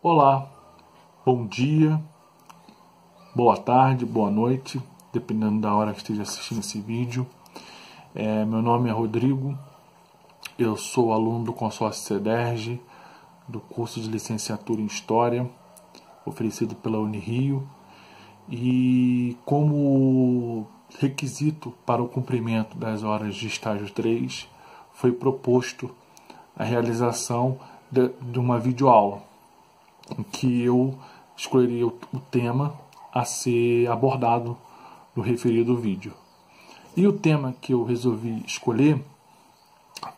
Olá, bom dia, boa tarde, boa noite, dependendo da hora que esteja assistindo esse vídeo. Meu nome é Rodrigo, eu sou aluno do consórcio CEDERJ, do curso de licenciatura em História, oferecido pela Unirio, e como requisito para o cumprimento das horas de estágio 3, foi proposto a realização de uma videoaula, em que eu escolheria o tema a ser abordado no referido vídeo. E o tema que eu resolvi escolher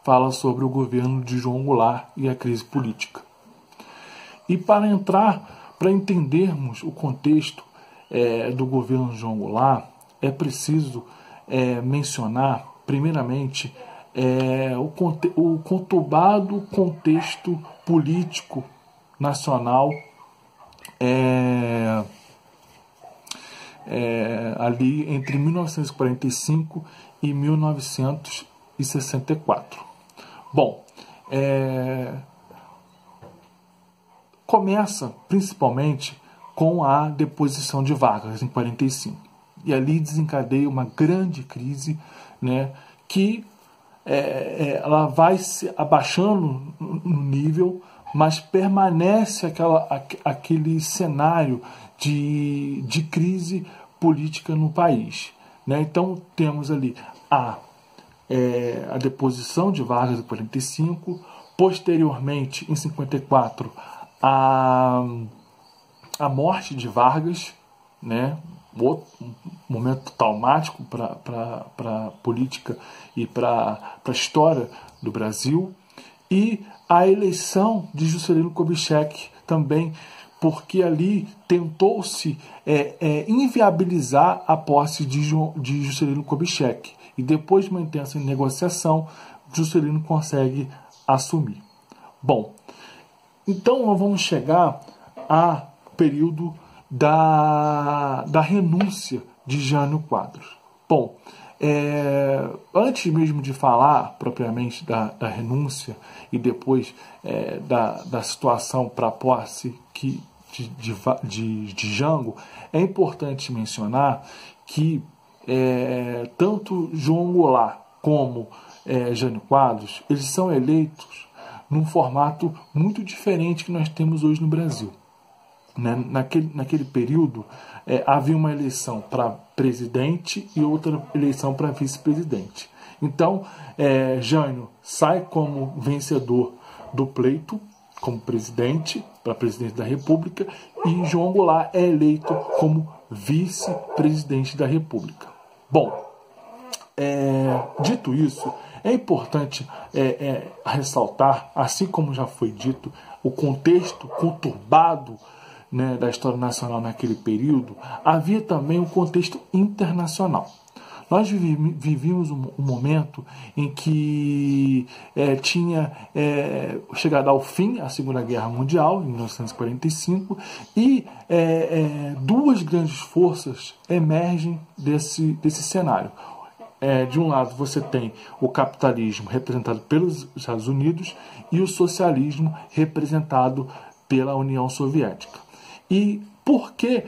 fala sobre o governo de João Goulart e a crise política. E para entendermos o contexto do governo de João Goulart, é preciso mencionar, primeiramente, o conturbado contexto político nacional ali entre 1945 e 1964. Bom, começa principalmente com a deposição de Vargas em 45. E ali desencadeia uma grande crise, né, que ela vai se abaixando no nível, mas permanece aquele cenário de crise política no país, né? Então temos ali a deposição de Vargas em 45, posteriormente em 54 a morte de Vargas, né? Um momento traumático para a política e para a história do Brasil, e a eleição de Juscelino Kubitschek também, porque ali tentou-se inviabilizar a posse de Juscelino Kubitschek, e depois de uma intensa negociação, Juscelino consegue assumir. Bom, então nós vamos chegar ao período da renúncia de Jânio Quadros. Bom, antes mesmo de falar propriamente da renúncia e depois da situação para a posse de Jango, é importante mencionar que tanto João Goulart como Jânio Quadros, eles são eleitos num formato muito diferente que nós temos hoje no Brasil. Naquele período, havia uma eleição para presidente e outra eleição para vice-presidente. Então, Jânio sai como vencedor do pleito, como presidente, para presidente da República, e João Goulart é eleito como vice-presidente da República. Bom, dito isso, é importante ressaltar, assim como já foi dito, o contexto conturbado, né, da história nacional naquele período. Havia também um contexto internacional. Nós vivíamos um momento em que tinha chegado ao fim a Segunda Guerra Mundial, em 1945, e duas grandes forças emergem desse cenário. De um lado você tem o capitalismo representado pelos Estados Unidos e o socialismo representado pela União Soviética. E por que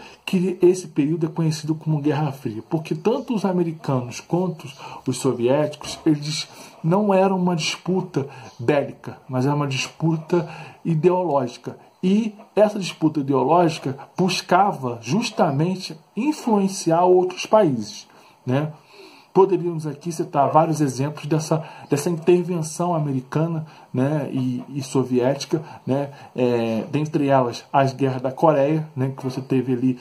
esse período é conhecido como Guerra Fria? Porque tanto os americanos quanto os soviéticos, eles não eram uma disputa bélica, mas era uma disputa ideológica. E essa disputa ideológica buscava justamente influenciar outros países, né? Poderíamos aqui citar vários exemplos dessa intervenção americana, né, e soviética, né, dentre elas as guerras da Coreia, né, que você teve ali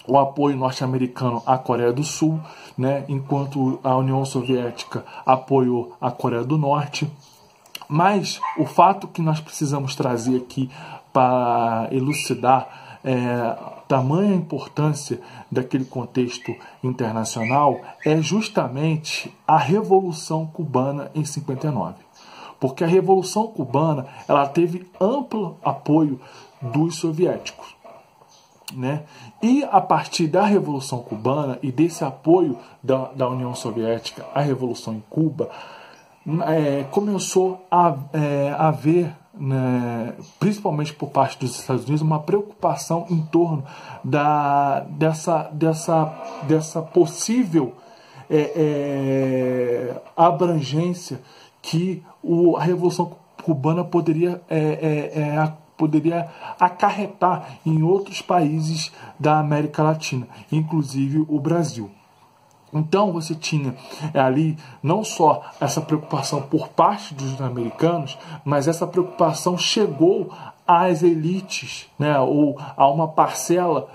o apoio norte-americano à Coreia do Sul, né, enquanto a União Soviética apoiou a Coreia do Norte. Mas o fato que nós precisamos trazer aqui para elucidar tamanha importância daquele contexto internacional é justamente a Revolução Cubana em 59. Porque a Revolução Cubana ela teve amplo apoio dos soviéticos, né? E a partir da Revolução Cubana e desse apoio da União Soviética à Revolução em Cuba, começou a haver né, principalmente por parte dos Estados Unidos, uma preocupação em torno dessa possível abrangência que a Revolução Cubana poderia acarretar em outros países da América Latina, inclusive o Brasil. Então você tinha ali não só essa preocupação por parte dos americanos, mas essa preocupação chegou às elites, né, ou a uma parcela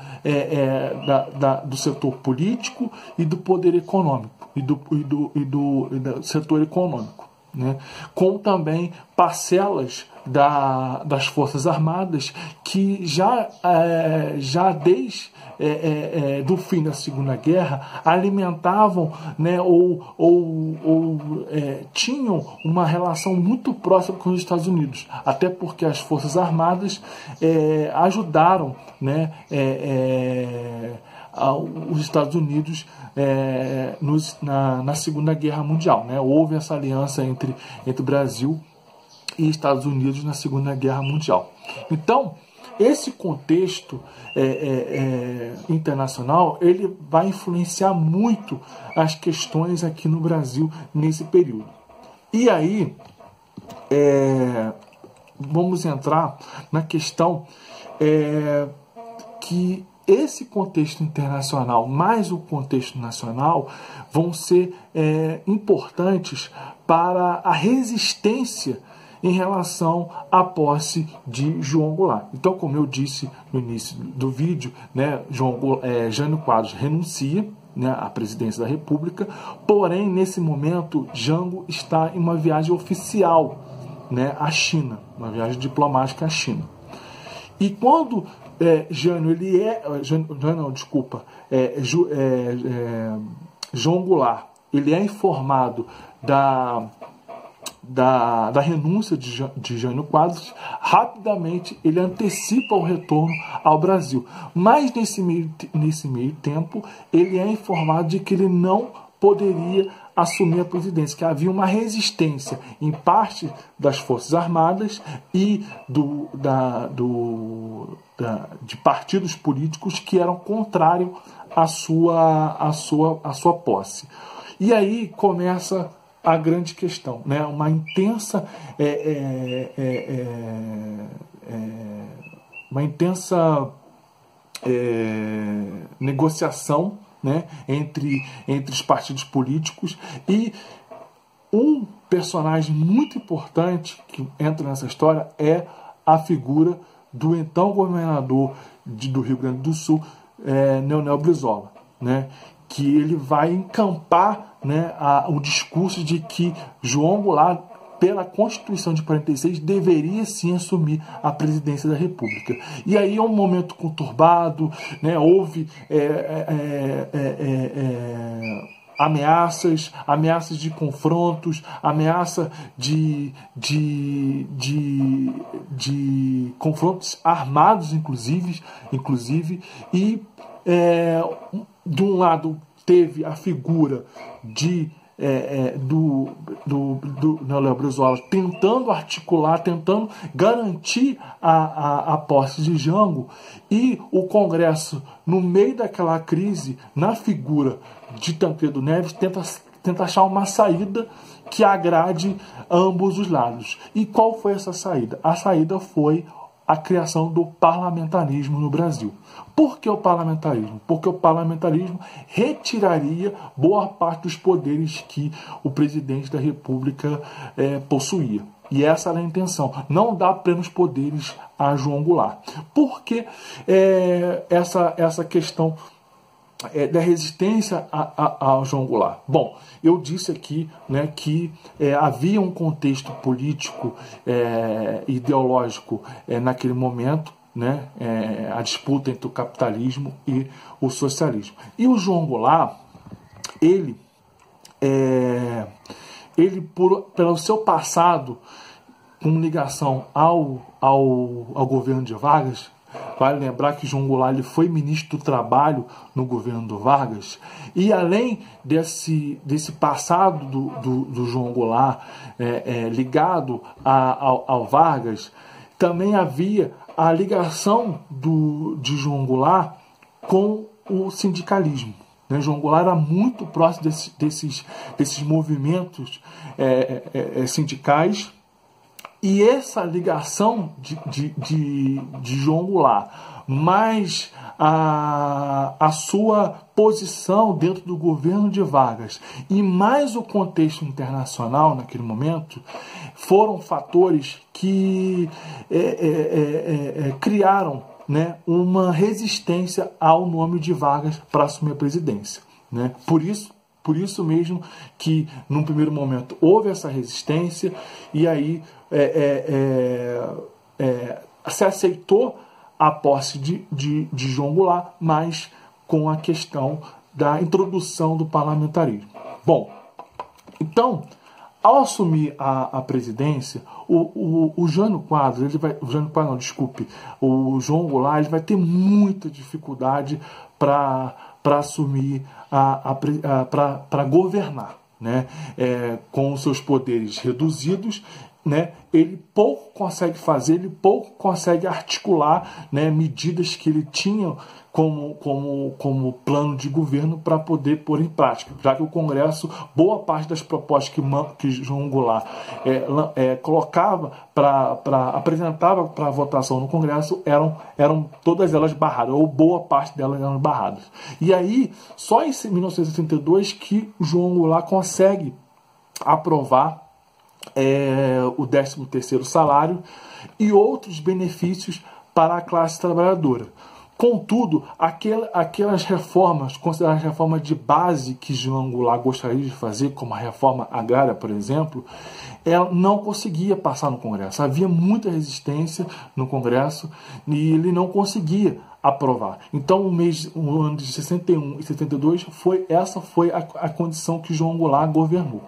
do setor político e do poder econômico, e do setor econômico, né, com também parcelas das Forças Armadas que já desde do fim da Segunda Guerra alimentavam, né, tinham uma relação muito próxima com os Estados Unidos, até porque as Forças Armadas ajudaram, né, os Estados Unidos na Segunda Guerra Mundial, né? Houve essa aliança entre Brasil e Estados Unidos na Segunda Guerra Mundial. Então, esse contexto internacional, ele vai influenciar muito as questões aqui no Brasil nesse período. E aí, vamos entrar na questão que esse contexto internacional mais o contexto nacional vão ser importantes para a resistência em relação à posse de João Goulart. Então, como eu disse no início do vídeo, né, Jânio Quadros renuncia, né, à presidência da República, porém, nesse momento, Jango está em uma viagem oficial, né, à China, uma viagem diplomática à China. E quando João Goulart, ele é informado da renúncia de Jânio Quadros, rapidamente ele antecipa o retorno ao Brasil. Mas nesse meio tempo, ele é informado de que ele não poderia assumir a presidência, que havia uma resistência em parte das Forças Armadas e de partidos políticos que eram contrários à sua posse. E aí começa a grande questão, né? Uma intensa negociação, né, entre os partidos políticos, e um personagem muito importante que entra nessa história é a figura do então governador do Rio Grande do Sul, Leonel Brizola, né, que ele vai encampar, né, o discurso de que João Goulart, pela Constituição de 46, deveria sim assumir a presidência da República. E aí é um momento conturbado, né, houve ameaças de confrontos, ameaça de confrontos armados, inclusive, e de um lado teve a figura do Leonel Brizola tentando articular, tentando garantir a posse de Jango, e o Congresso, no meio daquela crise, na figura de Tancredo Neves, tenta achar uma saída que agrade ambos os lados. E qual foi essa saída? A saída foi a criação do parlamentarismo no Brasil. Por que o parlamentarismo? Porque o parlamentarismo retiraria boa parte dos poderes que o presidente da República possuía. E essa era a intenção, não dar plenos poderes a João Goulart. Por que essa questão da resistência a João Goulart? Bom, eu disse aqui, né, que havia um contexto político ideológico naquele momento, né, a disputa entre o capitalismo e o socialismo. E o João Goulart, ele pelo seu passado com ligação ao governo de Vargas, Vale lembrar que João Goulart ele foi ministro do Trabalho no governo do Vargas. E além desse passado do João Goulart ligado ao Vargas, também havia a ligação de João Goulart com o sindicalismo. João Goulart era muito próximo desses movimentos sindicais, e essa ligação de João Goulart, mais a sua posição dentro do governo de Vargas e mais o contexto internacional naquele momento, foram fatores que criaram, né, uma resistência ao nome de Vargas para assumir a presidência, né? Por isso mesmo que, num primeiro momento, houve essa resistência, e aí se aceitou a posse de João Goulart, mas com a questão da introdução do parlamentarismo. Bom, então, ao assumir a presidência, o Jânio Quadros, o João Goulart, ele vai ter muita dificuldade para assumir, para governar, né? Com os seus poderes reduzidos, né? Ele pouco consegue fazer, ele pouco consegue articular, né, medidas que ele tinha como plano de governo para poder pôr em prática, já que o Congresso, boa parte das propostas que João Goulart apresentava para votação no Congresso eram todas elas barradas, ou boa parte delas eram barradas. E aí, só em 1962 que João Goulart consegue aprovar o 13º salário e outros benefícios para a classe trabalhadora. Contudo, aquelas reformas, consideradas reformas de base que João Goulart gostaria de fazer, como a reforma agrária, por exemplo, ela não conseguia passar no Congresso. Havia muita resistência no Congresso e ele não conseguia aprovar. Então, o ano de 61 e 72 essa foi a condição que João Goulart governou.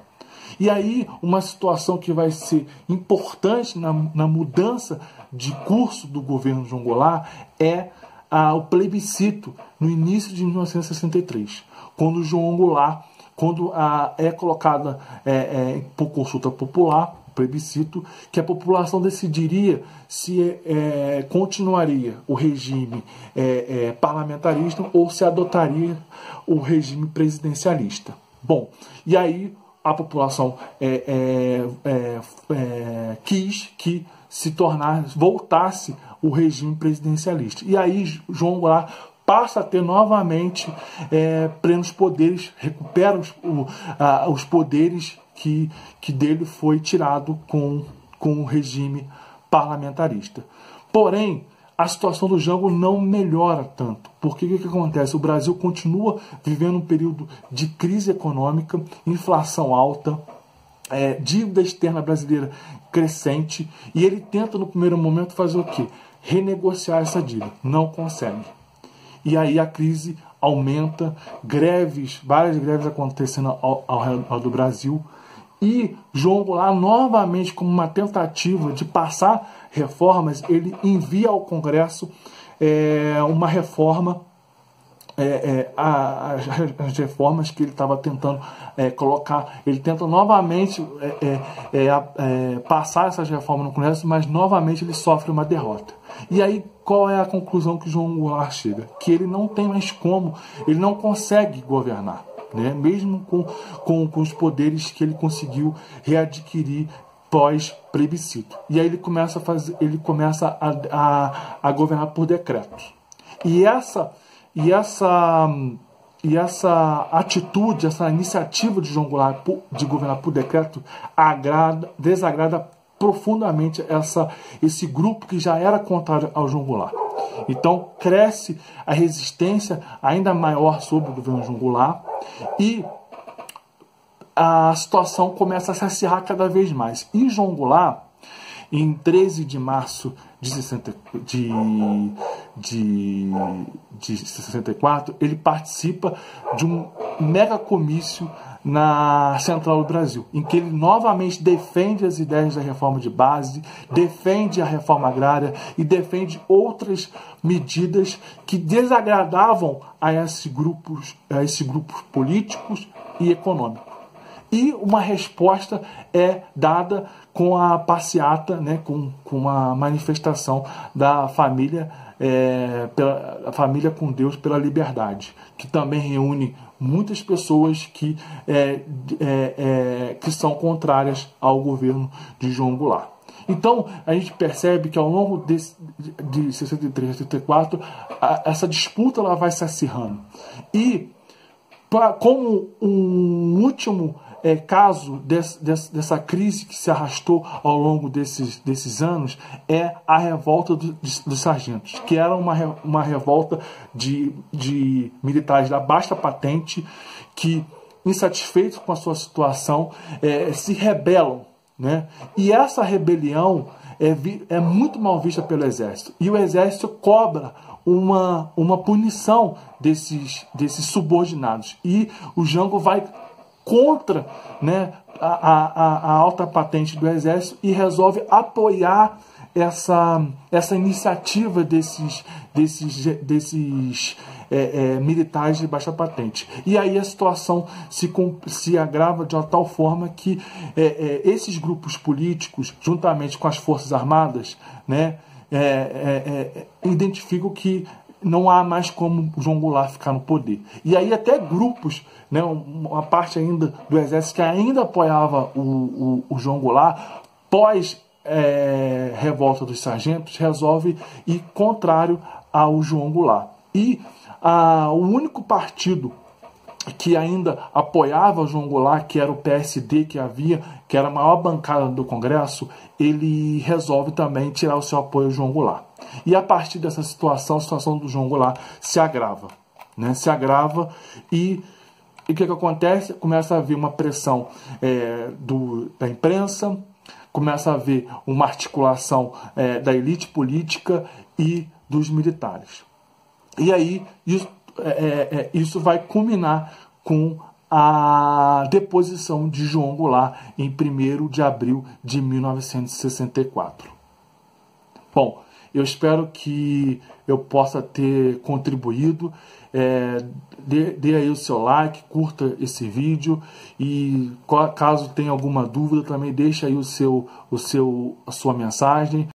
E aí, uma situação que vai ser importante na mudança de curso do governo de João Goulart é o plebiscito no início de 1963, quando João Goulart, é colocada por consulta popular, plebiscito, que a população decidiria se continuaria o regime parlamentarista ou se adotaria o regime presidencialista. Bom, e aí a população quis que voltasse o regime presidencialista. E aí João Goulart passa a ter novamente plenos poderes, recupera os poderes que dele foi tirado com o regime parlamentarista. Porém, a situação do Jango não melhora tanto. Porque o que acontece? O Brasil continua vivendo um período de crise econômica, inflação alta, dívida externa brasileira crescente, e ele tenta no primeiro momento fazer o quê? Renegociar essa dívida. Não consegue. E aí a crise aumenta, várias greves acontecendo ao redor do Brasil, e João Goulart, novamente, como uma tentativa de passar reformas, ele envia ao Congresso uma reforma, as reformas que ele estava tentando colocar. Ele tenta novamente passar essas reformas no Congresso, mas novamente ele sofre uma derrota. E aí, qual é a conclusão que João Goulart chega? Que ele não tem mais como, ele não consegue governar, né? Mesmo com os poderes que ele conseguiu readquirir pós-plebiscito. E aí ele começa a governar por decretos. E essa atitude, essa iniciativa de João Goulart de governar por decreto desagrada profundamente esse grupo que já era contrário ao João Goulart. Então cresce a resistência ainda maior sobre o governo João Goulart e a situação começa a se acirrar cada vez mais. E João Goulart, em 13 de março de 64, ele participa de um mega comício na Central do Brasil, em que ele novamente defende as ideias da reforma de base, defende a reforma agrária e defende outras medidas que desagradavam a esses grupos políticos e econômicos. E uma resposta é dada com a passeata, né, com uma manifestação da família, a família com Deus pela liberdade, que também reúne muitas pessoas que são contrárias ao governo de João Goulart. Então, a gente percebe que ao longo de 63 a 64, essa disputa ela vai se acirrando. E, como um último caso dessa crise que se arrastou ao longo desses anos, é a revolta dos sargentos, que era uma revolta de militares da baixa patente que, insatisfeitos com a sua situação, se rebelam, né? E essa rebelião é muito mal vista pelo Exército. E o Exército cobra uma punição desses subordinados. E o Jango vai contra, né, a alta patente do Exército e resolve apoiar essa iniciativa desses militares de baixa patente. E aí a situação se agrava de uma tal forma que esses grupos políticos, juntamente com as Forças Armadas, né, identificam que não há mais como João Goulart ficar no poder. E aí até grupos, né, uma parte ainda do Exército que ainda apoiava o João Goulart, pós revolta dos sargentos, resolve ir contrário ao João Goulart. E o único partido que ainda apoiava o João Goulart, que era o PSD, que era a maior bancada do Congresso, ele resolve também tirar o seu apoio ao João Goulart. E a partir dessa situação, a situação do João Goulart se agrava, né? Se agrava e o que acontece? Começa a haver uma pressão da imprensa, começa a haver uma articulação da elite política e dos militares. E aí isso vai culminar com a deposição de João Goulart em 1º de abril de 1964. Bom, eu espero que eu possa ter contribuído. Dê aí o seu like, curta esse vídeo e caso tenha alguma dúvida também deixe aí a sua mensagem.